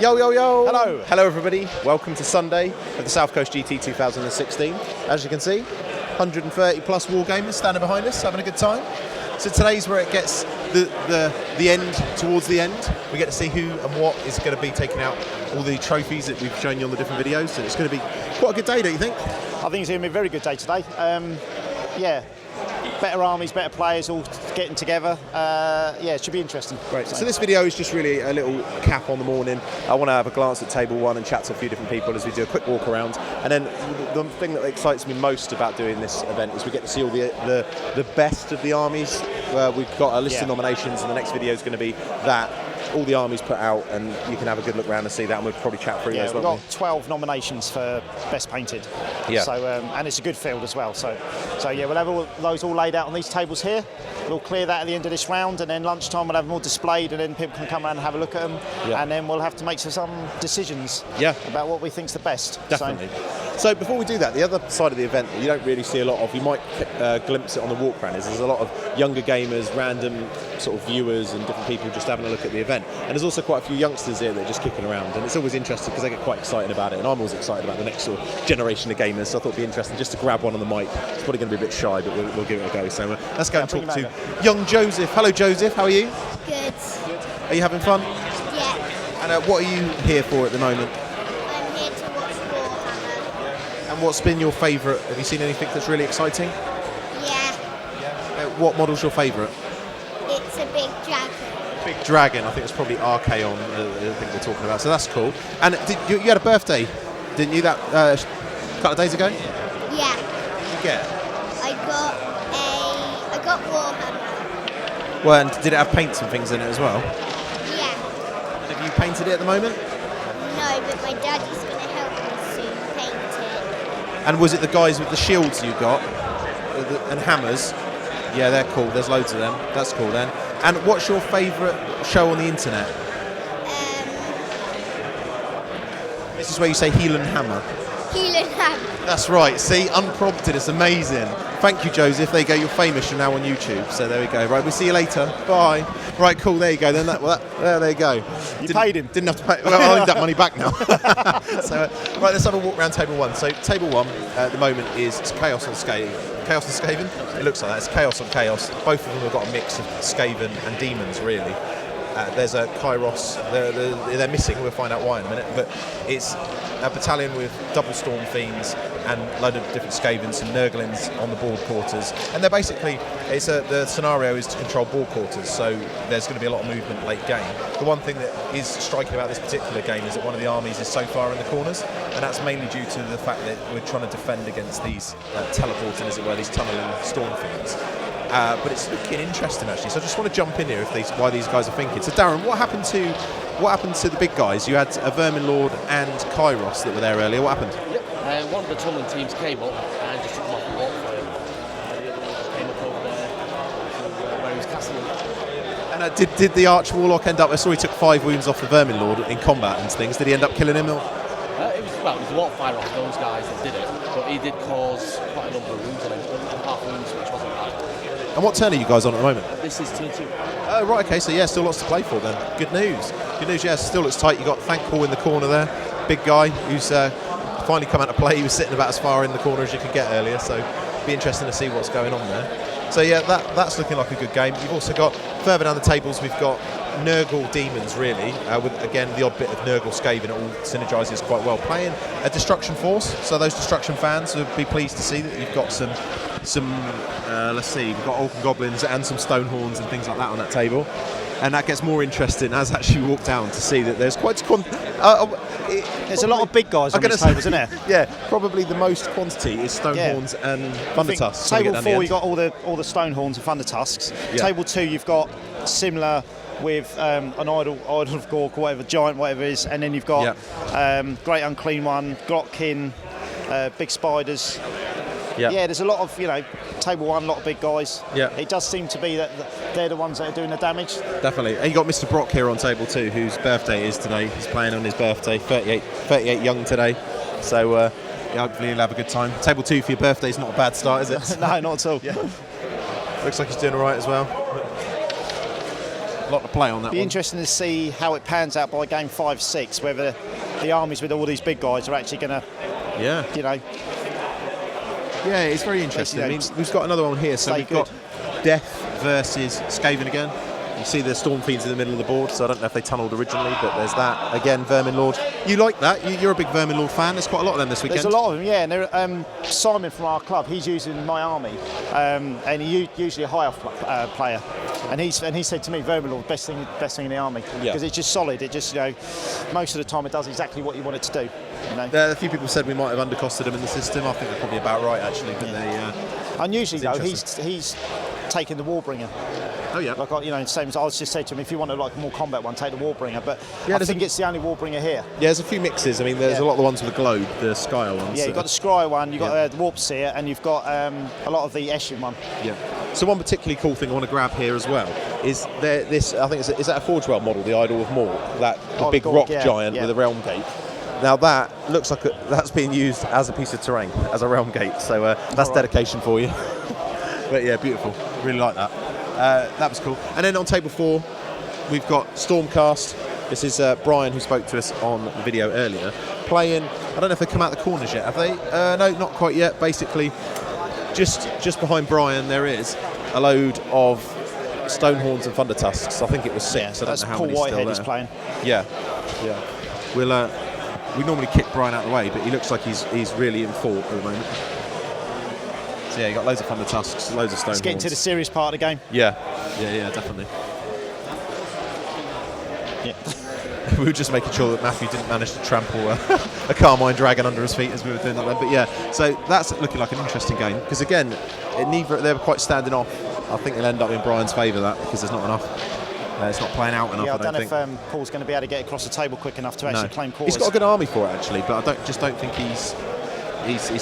Yo, yo, yo! Hello. Hello, everybody. Welcome to Sunday of the South Coast GT 2016. As you can see, 130 plus wargamers standing behind us, having a good time. So today's where it gets the end, towards the end. We get to see who and what is going to be taking out all the trophies that we've shown you on the different videos. So it's going to be quite a good day, don't you think? I think it's going to be a very good day today. Better armies, better players all getting together. It should be interesting. Great. So this video is just really a little cap on the morning. I want to have a glance at table one and chat to a few different people as we do a quick walk around. And then the thing that excites me most about doing this event is we get to see all the best of the armies. We've got a list of nominations, and the next video is going to be that. All the armies put out, and you can have a good look around and see that, and we'll probably chat through those. We've got 12 nominations for Best Painted. Yeah. So, and it's a good field as well. So we'll have all those all laid out on these tables here. We'll clear that at the end of this round, and then lunchtime we'll have them all displayed, and then people can come around and have a look at them. Yeah. And then we'll have to make some decisions about what we think's the best. Definitely. So before we do that, the other side of the event that you don't really see a lot of, you might glimpse it on the walk around, is there's a lot of younger gamers, random sort of viewers and different people just having a look at the event. And there's also quite a few youngsters here that are just kicking around, and it's always interesting because they get quite excited about it, and I'm always excited about the next sort of generation of gamers, so I thought it'd be interesting just to grab one on the mic. It's probably going to be a bit shy, but we'll give it a go. So let's go and talk to young Joseph. Hello Joseph, how are you? Good. Are you having fun? Yeah. And what are you here for at the moment? I'm here to watch Warhammer. And what's been your favourite? Have you seen anything that's really exciting? Yeah. What model's your favourite? It's a big dragon. Big dragon. I think it's probably Archaon. I think they're talking about. So that's cool. And you had a birthday, didn't you? That a couple of days ago. Yeah. What did you get? I got Warhammer. Well, and did it have paints and things in it as well? Yeah. And have you painted it at the moment? No, but my daddy's going to help me soon paint it. And was it the guys with the shields you got and hammers? Yeah, they're cool. There's loads of them. That's cool then. And what's your favourite show on the internet? This is where you say Heelan hammer. Heelan hammer. That's right. See, unprompted. It's amazing. Thank you, Joseph. There you go. You're famous. You're now on YouTube. So there we go. Right, we'll see you later. Bye. Right, cool. There you go. Then there you go. You paid him. Didn't have to pay. Well, I'll need that money back now. So right, let's have a walk around table one. So table one at the moment is Chaos on Skaven. Chaos and Skaven. It looks like that. It's Chaos on Chaos. Both of them have got a mix of Skaven and demons, really. There's a Kairos. They're missing. We'll find out why in a minute. But it's a battalion with double Storm Fiends and a load of different Skavens and Nurglings on the board quarters. And they're basically, the scenario is to control board quarters, so there's going to be a lot of movement late game. The one thing that is striking about this particular game is that one of the armies is so far in the corners, and that's mainly due to the fact that we're trying to defend against these teleporting, as it were, these tunnelling Storm Fiends. But it's looking interesting actually. So I just want to jump in here why these guys are thinking. So Darren, what happened to the big guys? You had a Vermin Lord and Kairos that were there earlier. What happened? Yep. One of the tunneling teams came up and just took them off the walk for him. The other one just came up over there to where he was casting them. And did the Arch Warlock end up? I saw he took 5 wounds off the Vermin Lord in combat and things. Did he end up killing him? It was a lot of fire off those guys that did it, but he did cause quite a number of wounds on him. Half wounds, which wasn't bad. And what turn are you guys on at the moment? This is turn 2. Oh, right, okay, so yeah, still lots to play for then. Good news. Good news, yeah, still looks tight. You got Thankful in the corner there. Big guy who's finally come out to play. He was sitting about as far in the corner as you could get earlier, so be interesting to see what's going on there. So yeah, that's looking like a good game. You've also got, further down the tables, we've got Nurgle Demons, really, with, again, the odd bit of Nurgle Skaven. It all synergises quite well. Playing a Destruction Force, so those Destruction fans would be pleased to see that you've got some let's see, we've got Orc and Goblins and some Stonehorns and things like that on that table. And that gets more interesting as actually we walk down to see that there's quite there's a lot of big guys on these tables, isn't there? Yeah, probably the most quantity is Stonehorns and Thundertusks. Table 4, you've got all the Stonehorns and Thundertusks. Yeah. Table 2, you've got similar with an Idol of Gork or whatever, Giant, whatever it is, and then you've got Great Unclean One, Glotkin, Big Spiders. Yeah, there's a lot of, table 1, a lot of big guys. Yeah. It does seem to be that they're the ones that are doing the damage. Definitely. And you got Mr. Brock here on table 2, whose birthday is today. He's playing on his birthday, 38 young today. So hopefully he'll have a good time. Table 2 for your birthday is not a bad start, is it? No, not at all. Yeah. Looks like he's doing all right as well. lot to play on that Be one. interesting to see how it pans out by game 5-6, whether the armies with all these big guys are actually going to, Yeah. you know, Yeah, it's very interesting. I mean, we've got another one here. So stay we've got Death versus Skaven again. You see the Storm Fiends in the middle of the board, so I don't know if they tunnelled originally, but there's that. Again, Vermin Lord. You like that? You're a big Vermin Lord fan. There's quite a lot of them this weekend. there's a lot of them, yeah. And there, Simon from our club, he's using my army, and he's usually a high off player. And he said to me, Vermin Lord, best thing in the army, because it's just solid. It just, you know, most of the time it does exactly what you want it to do. You know? A few people said we might have undercosted him in the system. I think they're probably about right, actually. But Unusually though, he's taken the Warbringer. Oh yeah. Like, you know, same as I was just saying to him, if you want a more combat one, take the Warbringer. But yeah, I think it's the only Warbringer here. Yeah, there's a few mixes. I mean, there's a lot of the ones with the globe, the Skyer ones. Yeah, you've got the Scryer one, you've got the Warp Seer, and you've got a lot of the Eshin one. Yeah. So one particularly cool thing I want to grab here as well is this. I think is that a Forge World model, the Idol of Mor, the big rock giant with a realm gate. Now that looks like that's being used as a piece of terrain, as a realm gate. So that's dedication for you. But yeah, beautiful. Really like that. That was cool. And then on table 4, we've got Stormcast. This is Brian, who spoke to us on the video earlier, playing. I don't know if they've come out the corners yet, have they? No, not quite yet. Basically, just behind Brian, there is a load of Stonehorns and Thunder Tusks. I think it was 6. I don't know how Paul many Whitehead still is there. playing. Yeah. We normally kick Brian out of the way, but he looks like he's really in fault at the moment. So yeah, you got loads of Thunder Tusks, loads of Stonehorns. Let's get into the serious part of the game. Yeah, definitely. Yeah. We were just making sure that Matthew didn't manage to trample a Carmine Dragon under his feet as we were doing that then. But yeah, so that's looking like an interesting game, because again, they were quite standing off. I think it'll end up in Brian's favour, that, because there's not enough. It's not playing out enough. Yeah, I don't know think. if Paul's going to be able to get across the table quick enough to actually claim quarters. He's got a good army for it, actually, but I don't think he's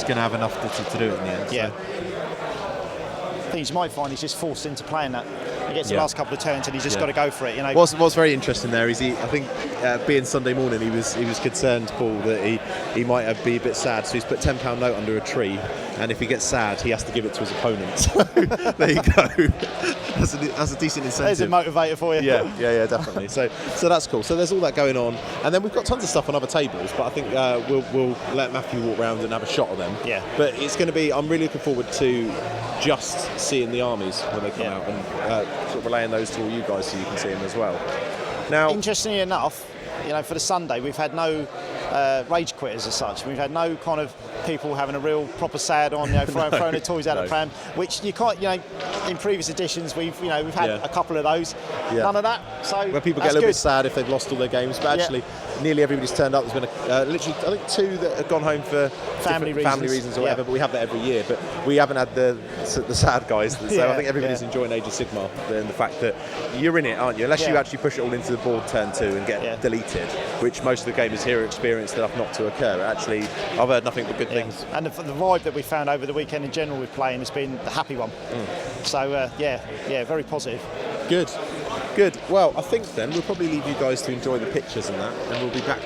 going to have enough to do it in the end. Yeah. So. Things you might find he's just forced into playing that. He gets the last couple of turns and he's just got to go for it. You know. What's very interesting there is I think being Sunday morning, he was concerned, Paul, that he might be a bit sad. So he's put £10 note under a tree, and if he gets sad, he has to give it to his opponent. So there you go. That's a decent incentive. There's a motivator for you. Yeah, definitely. So that's cool. So there's all that going on, and then we've got tons of stuff on other tables. But I think we'll let Matthew walk around and have a shot of them. Yeah. But it's going to be. I'm really looking forward to just seeing the armies when they come out, and sort of relaying those to all you guys so you can see them as well. Now, interestingly enough, you know, for the Sunday we've had no rage quitters as such. We've had no kind of people having a real proper sad on, you know, throwing their toys out the pram, which you can't, you know, in previous editions we've had a couple of those. None of that. So where people get a little bit sad if they've lost all their games, but actually nearly everybody's turned up. There's been literally I think 2 that have gone home for family reasons or whatever, but we have that every year. But we haven't had the sad guys. So I think everybody's enjoying Age of Sigmar, and the fact that you're in it, aren't you? Unless you actually push it all into the board turn 2 and get deleted, which most of the gamers here experience enough not to occur. Actually, I've heard nothing but good things. And the vibe that we found over the weekend in general with playing has been the happy one. So very positive. Good. Well, I think then we'll probably leave you guys to enjoy the pictures and that, and we'll be back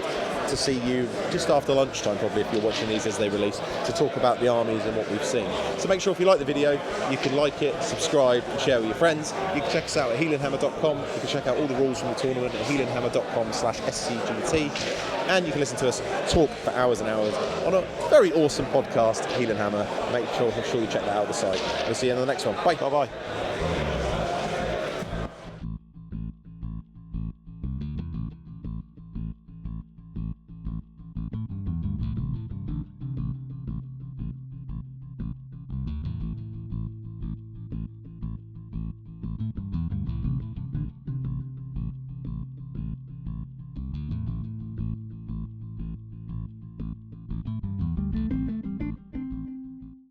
to see you just after lunchtime, probably, if you're watching these as they release, to talk about the armies and what we've seen. So make sure if you like the video, you can like it, subscribe, and share with your friends. You can check us out at heelanhammer.com. You can check out all the rules from the tournament at heelanhammer.com/scgt, and you can listen to us talk for hours and hours on a very awesome podcast, Heelan Hammer. Make sure you check that out on the site. We'll see you in the next one. Bye. Bye.